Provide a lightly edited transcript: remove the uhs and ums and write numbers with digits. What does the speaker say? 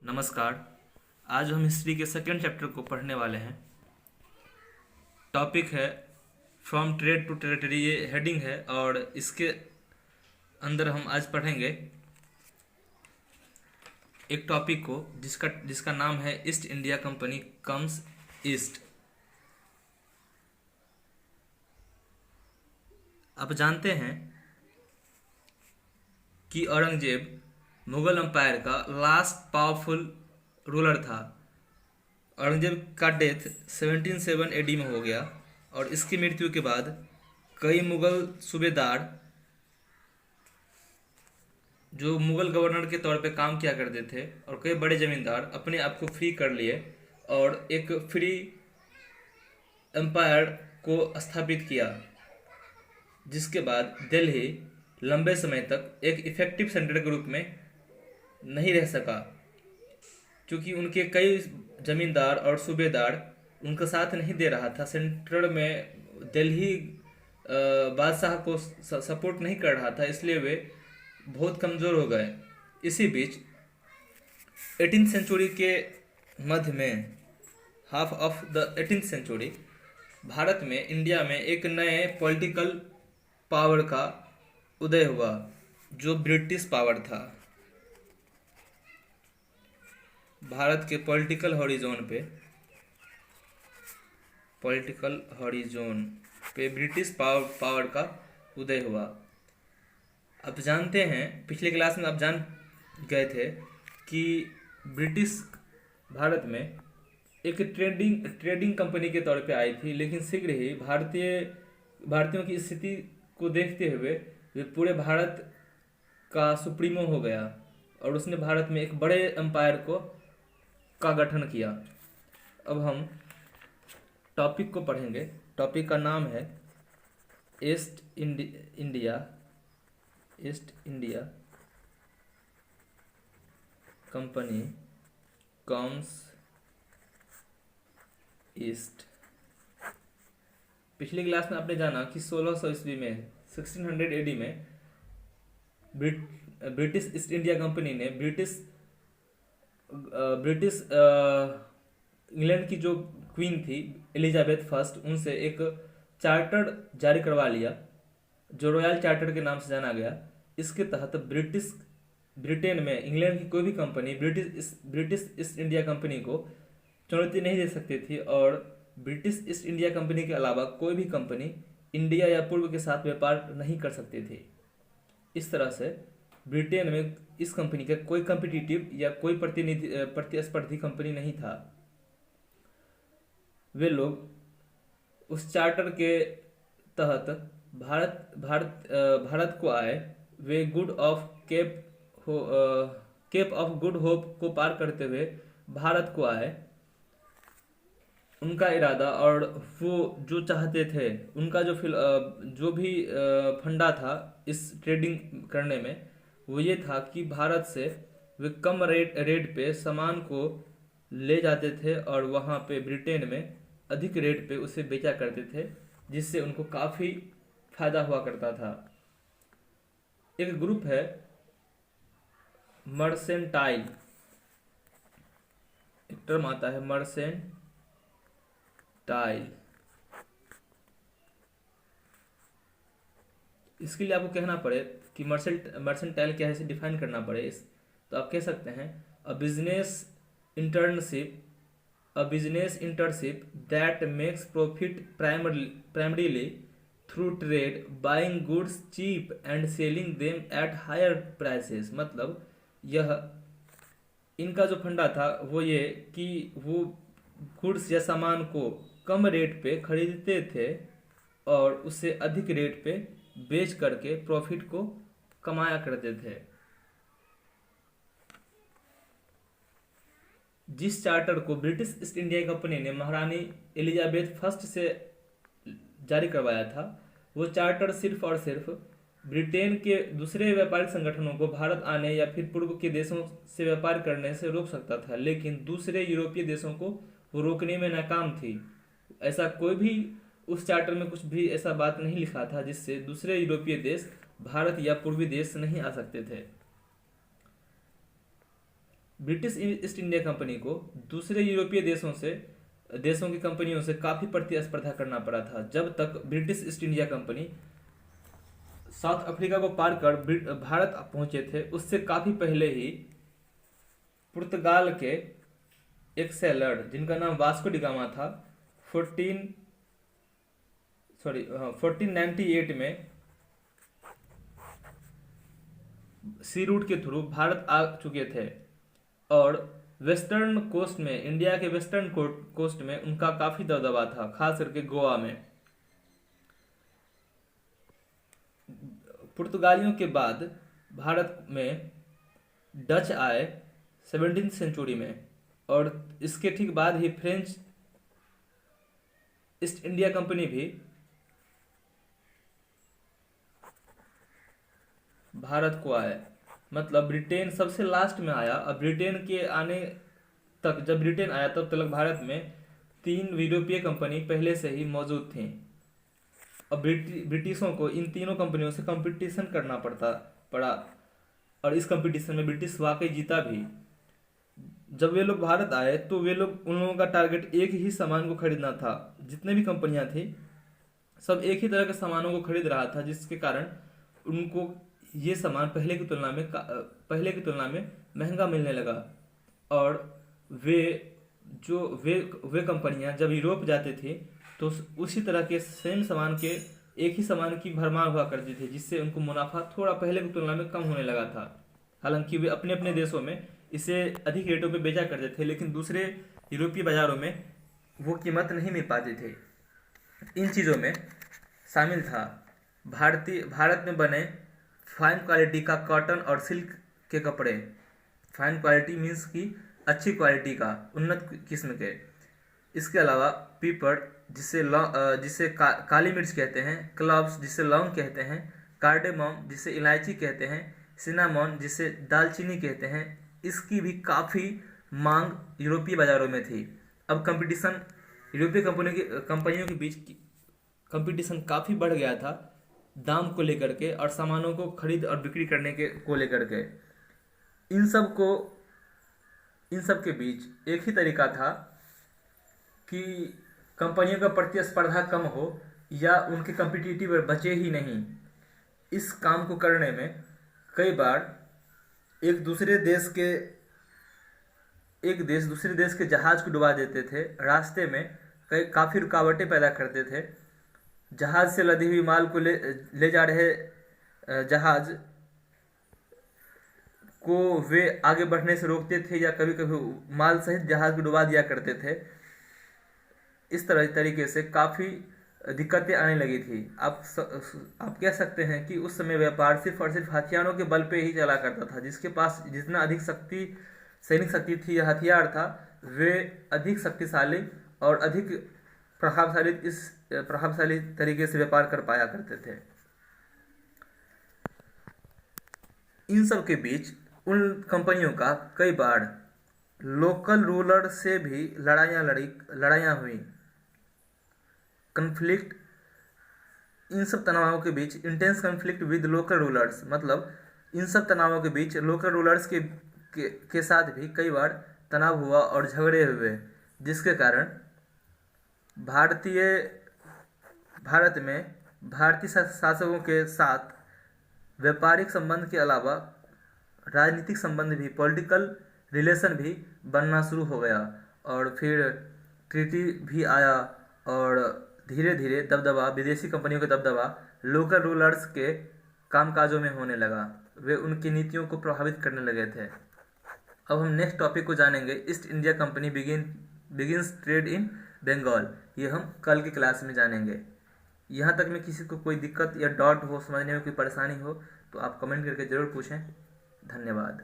नमस्कार। आज हम हिस्ट्री के सेकेंड चैप्टर को पढ़ने वाले हैं। टॉपिक है फ्रॉम ट्रेड टू टेरिटरी, ये हेडिंग है और इसके अंदर हम आज पढ़ेंगे एक टॉपिक को जिसका नाम है east India company comes east. आप जानते हैं कि औरंगजेब मुगल एम्पायर का लास्ट पावरफुल रूलर था। औरंगजेब का डेथ 1707 एडी में हो गया और इसकी मृत्यु के बाद कई मुगल सूबेदार जो मुगल गवर्नर के तौर पे काम किया करते थे और कई बड़े जमींदार अपने आप को फ्री कर लिए और एक फ्री एम्पायर को स्थापित किया, जिसके बाद दिल्ली लंबे समय तक एक इफेक्टिव सेंटर के रूप में नहीं रह सका, क्योंकि उनके कई जमींदार और सूबेदार उनका साथ नहीं दे रहा था। सेंट्रल में दिल्ली बादशाह को सपोर्ट नहीं कर रहा था, इसलिए वे बहुत कमज़ोर हो गए। इसी बीच 18th सेंचुरी के मध्य में, half of the 18th century, Bharat में, इंडिया में एक नए पॉलिटिकल पावर का उदय हुआ जो ब्रिटिश पावर था। भारत के पॉलिटिकल हॉरिजॉन पे ब्रिटिश पावर का उदय हुआ। आप जानते हैं, पिछले क्लास में आप जान गए थे कि ब्रिटिश भारत में एक ट्रेडिंग कंपनी के तौर पे आई थी, लेकिन शीघ्र ही भारतीयों की स्थिति को देखते हुए वे पूरे भारत का सुप्रीमो हो गया और उसने भारत में एक बड़े एम्पायर का गठन किया। अब हम टॉपिक को पढ़ेंगे। टॉपिक का नाम है east India company comes east. पिछली क्लास में आपने जाना कि 1600 ईस्वी में 1600 एडी में ब्रिटिश ईस्ट इंडिया कंपनी ने ब्रिटिश इंग्लैंड की जो क्वीन थी एलिजाबेथ फर्स्ट, उनसे एक चार्टर जारी करवा लिया जो रॉयल चार्टर के नाम से जाना गया। इसके तहत ब्रिटेन में इंग्लैंड की कोई भी company British east India company को चुनौती नहीं दे सकती थी और ब्रिटिश ईस्ट इंडिया कंपनी के अलावा कोई भी कंपनी इंडिया या पूर्व के साथ व्यापार नहीं कर सकती थी। इस तरह से ब्रिटेन में इस कंपनी का कोई कॉम्पिटिटिव या कोई प्रतिस्पर्धी कंपनी नहीं था। वे लोग उस चार्टर के तहत भारत को आए। वे केप ऑफ गुड होप को पार करते हुए भारत को आए। उनका इरादा और वो जो चाहते थे, उनका जो भी फंडा था इस ट्रेडिंग करने में, वो ये था कि भारत से वे कम रेट पे सामान को ले जाते थे और वहाँ पे ब्रिटेन में अधिक रेट पे उसे बेचा करते थे, जिससे उनको काफ़ी फायदा हुआ करता था। एक ग्रुप है मर्सेंटाइल, एक टर्म आता है मर्सेंटाइल। इसके लिए आपको कहना पड़े कि मर्सेंटाइल क्या है, इसे डिफाइन करना पड़े तो आप कह सकते हैं a business internship that makes profit primarily through trade, buying goods cheap and selling them at higher prices. मतलब यह इनका जो फंडा था वो ये कि वो गुड्स या सामान को कम रेट पे खरीदते थे और उससे अधिक रेट पे बेच करके प्रॉफिट को कमाया करते थे। जिस चार्टर को ब्रिटिश ईस्ट इंडिया कंपनी ने महारानी एलिजाबेथ फर्स्ट से जारी करवाया था, वो चार्टर सिर्फ और सिर्फ ब्रिटेन के दूसरे व्यापारिक संगठनों को भारत आने या फिर पूर्व के देशों से व्यापार करने से रोक सकता था, लेकिन दूसरे यूरोपीय देशों को वो रोकने में नाकाम थी। ऐसा कोई भी उस चार्टर में कुछ भी ऐसा बात नहीं लिखा था जिससे दूसरे यूरोपीय देश भारत या पूर्वी देश नहीं आ सकते थे। ब्रिटिश ईस्ट इंडिया कंपनी को दूसरे यूरोपीय देशों की कंपनियों से काफ़ी प्रतिस्पर्धा करना पड़ा था। जब तक British east India company south Africa को पार कर भारत पहुंचे थे, उससे काफ़ी पहले ही पुर्तगाल के एक सेलर जिनका नाम वास्को डी गामा था 1498 में सी रूट के थ्रू भारत आ चुके थे और वेस्टर्न कोस्ट में, इंडिया के वेस्टर्न कोस्ट में उनका काफ़ी दबदबा था, खास करके गोवा में। पुर्तगालियों के बाद भारत में डच आए 17वीं सेंचुरी में और इसके ठीक बाद ही फ्रेंच ईस्ट इंडिया कंपनी भी भारत को आए। मतलब ब्रिटेन सबसे लास्ट में आया। अब ब्रिटेन के आने तक, जब ब्रिटेन आया तब तक भारत में 3 यूरोपीय कंपनी पहले से ही मौजूद थी। अब ब्रिटिशों को इन तीनों कंपनियों से कंपटीशन करना पड़ा और इस कंपटीशन में ब्रिटिश वाकई जीता भी। जब वे लोग भारत आए तो उन लोगों का टारगेट एक ही सामान को खरीदना था। जितने भी कंपनियां थी सब एक ही तरह के सामानों को खरीद रहा था, जिसके कारण उनको ये सामान पहले की तुलना में महंगा मिलने लगा। और वे कंपनियां जब यूरोप जाते थे तो उसी तरह के सेम सामान के एक ही सामान की भरमार हुआ करती थी, जिससे उनको मुनाफा थोड़ा पहले की तुलना में कम होने लगा था। हालांकि वे अपने अपने देशों में इसे अधिक रेटों पे बेचा करते थे, लेकिन दूसरे यूरोपीय बाजारों में वो कीमत नहीं मिल पाती थी। इन चीज़ों में शामिल था भारत में बने फाइन क्वालिटी का कॉटन और सिल्क के कपड़े। फाइन क्वालिटी मीन्स कि अच्छी क्वालिटी का, उन्नत किस्म के। इसके अलावा पीपर जिसे काली मिर्च कहते हैं, क्लव्स जिसे लौंग कहते हैं, कार्डेमम जिसे इलायची कहते हैं, सिनामॉन जिसे दालचीनी कहते हैं, इसकी भी काफ़ी मांग यूरोपीय बाजारों में थी। अब कंपटीशन यूरोपीय कंपनियों के बीच कंपटीशन काफ़ी बढ़ गया था दाम को लेकर के और सामानों को खरीद और बिक्री करने को लेकर के। इन सब के बीच एक ही तरीका था कि कंपनियों का प्रतिस्पर्धा कम हो या उनके कॉम्पिटिटिव बचे ही नहीं। इस काम को करने में कई बार एक देश दूसरे देश के जहाज को डुबा देते थे। रास्ते में काफ़ी रुकावटें पैदा करते थे। जहाज से लदी हुई माल को ले जा रहे जहाज को वे आगे बढ़ने से रोकते थे या कभी कभी माल सहित जहाज को डुबा दिया करते थे। इस तरीके से काफ़ी दिक्कतें आने लगी थी। आप कह सकते हैं कि उस समय व्यापार सिर्फ और सिर्फ हथियारों के बल पे ही चला करता था। जिसके पास जितना अधिक सैनिक शक्ति थी या हथियार था, वे अधिक शक्तिशाली और अधिक प्रभावशाली तरीके से व्यापार कर पाया करते थे। इन सब के बीच उन कंपनियों का कई बार लोकल रूलर से भी लड़ाइयाँ हुई। कन्फ्लिक्ट, इन सब तनावों के बीच intense conflict with local rulers, मतलब इन सब तनावों के बीच लोकल रूलर्स के साथ भी कई बार तनाव हुआ और झगड़े हुए, जिसके कारण भारत में भारतीय शासकों के साथ व्यापारिक संबंध के अलावा राजनीतिक संबंध भी, पॉलिटिकल रिलेशन भी बनना शुरू हो गया। और फिर ट्रीटी भी आया और धीरे धीरे विदेशी कंपनियों का दबदबा लोकल रूलर्स के कामकाजों में होने लगा। वे उनकी नीतियों को प्रभावित करने लगे थे। अब हम नेक्स्ट टॉपिक को जानेंगे। East India Company begins trade in Bengal. ये हम कल की क्लास में जानेंगे। यहाँ तक में किसी को कोई दिक्कत या डाउट हो, समझने में कोई परेशानी हो तो आप कमेंट करके ज़रूर पूछें। धन्यवाद।